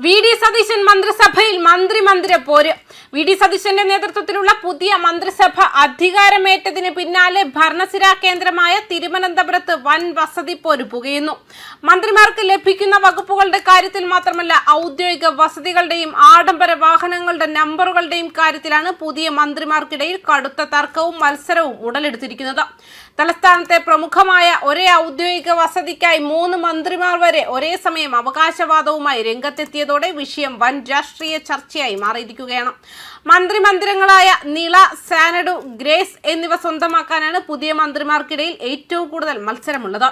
V D Satheesan മന്ത്രിസഭയിൽ മന്ത്രിമന്ദിര പോര്. V D സതീശന്റെ നേതൃത്വത്തിലുള്ള പുതിയ മന്ത്രിസഭ അധികാരമേറ്റതിന് പിന്നാലെ ഭരണസിരാ കേന്ദ്രമായ തിരുവനന്തപുരത്ത് വൻ വസതി പോര് പുകയുന്നു. മന്ത്രിമാർക്ക് ലഭിക്കുന്ന വകുപ്പുകളുടെ കാര്യത്തിൽ മാത്രമല്ല, ഔദ്യോഗിക വസതികളുടെയും ആഡംബര വാഹനങ്ങളുടെ നമ്പറുകളുടെയും കാര്യത്തിലാണ് പുതിയ മന്ത്രിമാർക്കിടയിൽ കടുത്ത തർക്കവും മത്സരവും ഉടലെടുത്തിരിക്കുന്നത്. തലസ്ഥാനത്തെ പ്രമുഖമായ ഒരേ ഔദ്യോഗിക വസതിക്കായി 3 മന്ത്രിമാർ വരെ ഒരേ സമയം അവകാശവാദവുമായി രംഗത്തെത്തിയതോടെ വിഷയം വൻ രാഷ്ട്രീയ ചർച്ചയായി മാറിയിരിക്കുകയാണ്. മന്ത്രിമന്ദിരങ്ങളായ നിള, സാനഡു, ഗ്രേസ് എന്നിവ സ്വന്തമാക്കാനാണ് പുതിയ മന്ത്രിമാർക്കിടയിൽ ഏറ്റവും കൂടുതൽ മത്സരമുള്ളത്.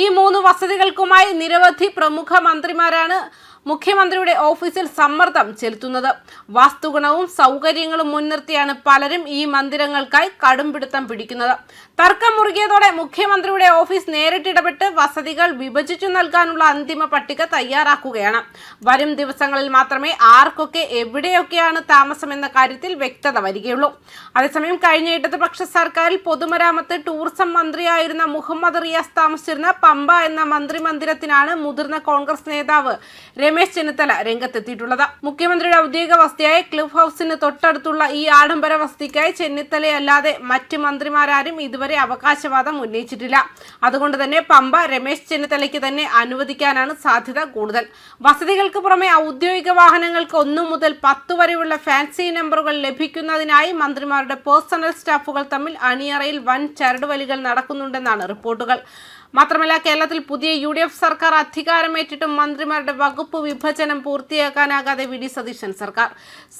ഈ 3 വസതികൾക്കുമായി നിരവധി പ്രമുഖ മന്ത്രിമാരാണ് മുഖ്യമന്ത്രിയുടെ ഓഫീസിൽ സമ്മർദ്ദം ചെലുത്തുന്നത്. വാസ്തുഗുണവും സൗകര്യങ്ങളും മുൻനിർത്തിയാണ് പലരും ഈ മന്ദിരങ്ങൾക്കായി കടുംപിടുത്തം പിടിക്കുന്നത്. തർക്കം മുറുകിയതോടെ മുഖ്യമന്ത്രിയുടെ ഓഫീസ് നേരിട്ടിടപെട്ട് വസതികൾ വിഭജിച്ചു നൽകാനുള്ള അന്തിമ പട്ടിക തയ്യാറാക്കുകയാണ്. വരും ദിവസങ്ങളിൽ മാത്രമേ ആർക്കൊക്കെ എവിടെയൊക്കെയാണ് താമസമെന്ന കാര്യത്തിൽ വ്യക്തത വരികയുള്ളൂ. അതേസമയം കഴിഞ്ഞ ഇടതുപക്ഷ സർക്കാരിൽ പൊതുമരാമത്ത്, ടൂറിസം മന്ത്രിയായിരുന്ന മുഹമ്മദ് റിയാസ് താമസിച്ചിരുന്ന പമ്പ എന്ന മന്ത്രിമന്ദിരത്തിനാണ് മുതിർന്ന കോൺഗ്രസ് നേതാവ് രമേശ് ചെന്നിത്തല രംഗത്തെത്തിയിട്ടുള്ളത്. മുഖ്യമന്ത്രിയുടെ ഔദ്യോഗിക വസതിയായ ക്ലിഫ് ഹൗസിന് തൊട്ടടുത്തുള്ള ഈ ആഡംബര വസതിക്കായി ചെന്നിത്തലയല്ലാതെ മറ്റ് മന്ത്രിമാരാരും ഇതുവരെ അവകാശവാദം ഉന്നയിച്ചിട്ടില്ല. അതുകൊണ്ട് തന്നെ പമ്പ രമേശ് ചെന്നിത്തലയ്ക്ക് തന്നെ അനുവദിക്കാനാണ് സാധ്യത കൂടുതൽ. വസതികൾക്ക് പുറമെ ഔദ്യോഗിക വാഹനങ്ങൾക്ക് 1 മുതൽ 10 വരെയുള്ള ഫാൻസി നമ്പറുകൾ ലഭിക്കുന്നതിനായി മന്ത്രിമാരുടെ പേഴ്സണൽ സ്റ്റാഫുകൾ തമ്മിൽ അണിയറയിൽ വൻ ചരടുവലികൾ നടക്കുന്നുണ്ടെന്നാണ് റിപ്പോർട്ടുകൾ. മാത്രമല്ല, കേരളത്തിൽ പുതിയ UDF സർക്കാർ അധികാരമേറ്റിട്ടും മന്ത്രിമാരുടെ വകുപ്പ് വിഭജനം പൂർത്തിയാക്കാനാകാതെ വി ഡി സതീശൻ സർക്കാർ.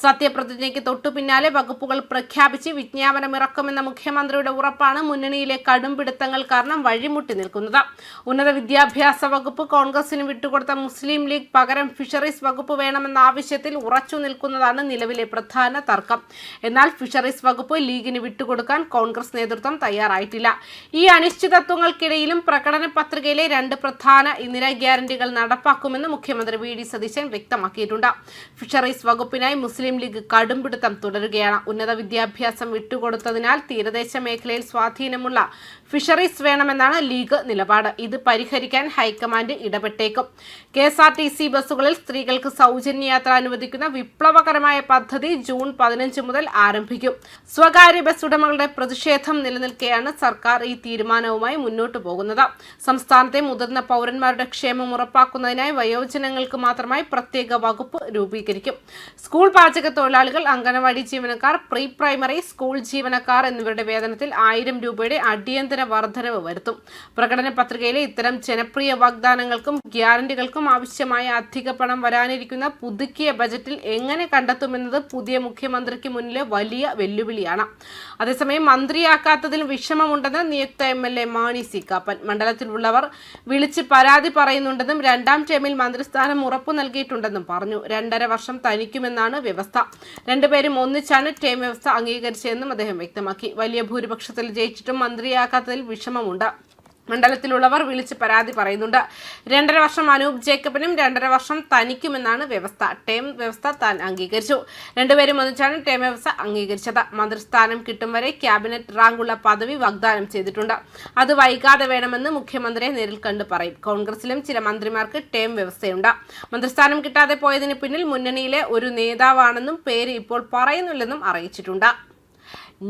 സത്യപ്രതിജ്ഞയ്ക്ക് തൊട്ടു പിന്നാലെ വകുപ്പുകൾ പ്രഖ്യാപിച്ച് വിജ്ഞാപനമിറക്കുമെന്ന മുഖ്യമന്ത്രിയുടെ ഉറപ്പാണ് മുന്നണിയിലെ കടുംപിടുത്തങ്ങൾ കാരണം വഴിമുട്ടി നിൽക്കുന്നത്. ഉന്നത വിദ്യാഭ്യാസ വകുപ്പ് കോൺഗ്രസിന് വിട്ടുകൊടുത്ത മുസ്ലിം ലീഗ് പകരം ഫിഷറീസ് വകുപ്പ് വേണമെന്ന ആവശ്യത്തിൽ ഉറച്ചു നിൽക്കുന്നതാണ് നിലവിലെ പ്രധാന തർക്കം. എന്നാൽ ഫിഷറീസ് വകുപ്പ് ലീഗിന് വിട്ടുകൊടുക്കാൻ കോൺഗ്രസ് നേതൃത്വം തയ്യാറായിട്ടില്ല. ഈ അനിശ്ചിതത്വങ്ങൾക്കിടയിലും പ്രകടന പത്രികയിലെ 2 പ്രധാന ഇന്ദിരാ ഗ്യാരണ്ടികൾ നടപ്പാക്കുമെന്ന് മുഖ്യമന്ത്രി വി ഡി സതീശൻ വ്യക്തമാക്കിയിട്ടുണ്ട്. ഫിഷറീസ് വകുപ്പിനായി മുസ്ലിം ലീഗ് കടുംപിടുത്തം തുടരുകയാണ്. ഉന്നത വിദ്യാഭ്യാസം വിട്ടുകൊടുത്തതിനാൽ തീരദേശ മേഖലയിൽ സ്വാധീനമുള്ള ഫിഷറീസ് വേണമെന്നാണ് ലീഗ് നിലപാട്. ഇത് പരിഹരിക്കാൻ ഹൈക്കമാൻഡ് ഇടപെട്ടേക്കും. KSRTC ബസ്സുകളിൽ സ്ത്രീകൾക്ക് സൗജന്യ യാത്ര അനുവദിക്കുന്ന വിപ്ലവകരമായ പദ്ധതി ജൂൺ 15 മുതൽ ആരംഭിക്കും. സ്വകാര്യ ബസ് ഉടമകളുടെ പ്രതിഷേധം നിലനിൽക്കെയാണ് സർക്കാർ ഈ തീരുമാനവുമായി മുന്നോട്ടു പോകുന്നത്. സംസ്ഥാനത്തെ മുതിർന്ന പൗരന്മാരുടെ ക്ഷേമം ഉറപ്പാക്കുന്നതിനായി വയോജനങ്ങൾക്ക് മാത്രമായി പ്രത്യേക വകുപ്പ് രൂപീകരിക്കും. സ്കൂൾ പാചക തൊഴിലാളികൾ, അംഗനവാടി ജീവനക്കാർ, പ്രീ പ്രൈമറി സ്കൂൾ ജീവനക്കാർ എന്നിവരുടെ വേതനത്തിൽ 1000 രൂപയുടെ അടിയന്തര വർധനവ് വരുത്തും. പ്രകടന പത്രികയിലെ ഇത്തരം ജനപ്രിയ വാഗ്ദാനങ്ങൾക്കും ഗ്യാരണ്ടികൾക്കും ആവശ്യമായ അധിക പണം വരാനിരിക്കുന്ന പുതുക്കിയ ബജറ്റിൽ എങ്ങനെ കണ്ടെത്തുമെന്നത് പുതിയ മുഖ്യമന്ത്രിക്ക് മുന്നിലെ വലിയ വെല്ലുവിളിയാണ്. അതേസമയം മന്ത്രിയാക്കാത്തതിൽ വിഷമമുണ്ടെന്ന് നിയുക്ത MLA മാണി സി കാപ്പൻ. മണ്ഡലത്തിലുള്ളവർ വിളിച്ച് പരാതി പറയുന്നുണ്ടെന്നും 2ാം ടേമിൽ മന്ത്രിസ്ഥാനം ഉറപ്പു നൽകിയിട്ടുണ്ടെന്നും പറഞ്ഞു. 2.5 വർഷം തനിക്കുമെന്നാണ് വ്യവസ്ഥ. 2 പേരും ഒന്നിച്ചാണ് ടേം വ്യവസ്ഥ അംഗീകരിച്ചതെന്നും അദ്ദേഹം വ്യക്തമാക്കി. വലിയ ഭൂരിപക്ഷത്തിൽ ജയിച്ചിട്ടും മന്ത്രിയാക്കാത്തതിൽ വിഷമമുണ്ട്. മണ്ഡലത്തിലുള്ളവർ വിളിച്ച് പരാതി പറയുന്നുണ്ട്. 2.5 വർഷം അനൂപ് ജേക്കബിനും 2.5 വർഷം തനിക്കുമെന്നാണ് വ്യവസ്ഥ. ടേം വ്യവസ്ഥ താൻ അംഗീകരിച്ചു. 2 പേരും ഒന്നിച്ചാണ് ടേം വ്യവസ്ഥ അംഗീകരിച്ചത്. മന്ത്രിസ്ഥാനം കിട്ടും വരെ ക്യാബിനറ്റ് റാങ്കുള്ള പദവി വാഗ്ദാനം ചെയ്തിട്ടുണ്ട്. അത് വൈകാതെ വേണമെന്ന് മുഖ്യമന്ത്രിയെ നേരിൽ കണ്ട് പറയും. കോൺഗ്രസിലും ചില മന്ത്രിമാർക്ക് ടേം വ്യവസ്ഥയുണ്ട്. മന്ത്രിസ്ഥാനം കിട്ടാതെ പോയതിന് പിന്നിൽ മുന്നണിയിലെ ഒരു നേതാവാണെന്നും പേര് ഇപ്പോൾ പറയുന്നില്ലെന്നും അറിയിച്ചിട്ടുണ്ട്.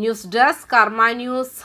ന്യൂസ് ഡെസ്ക് കർമ്മ ന്യൂസ്.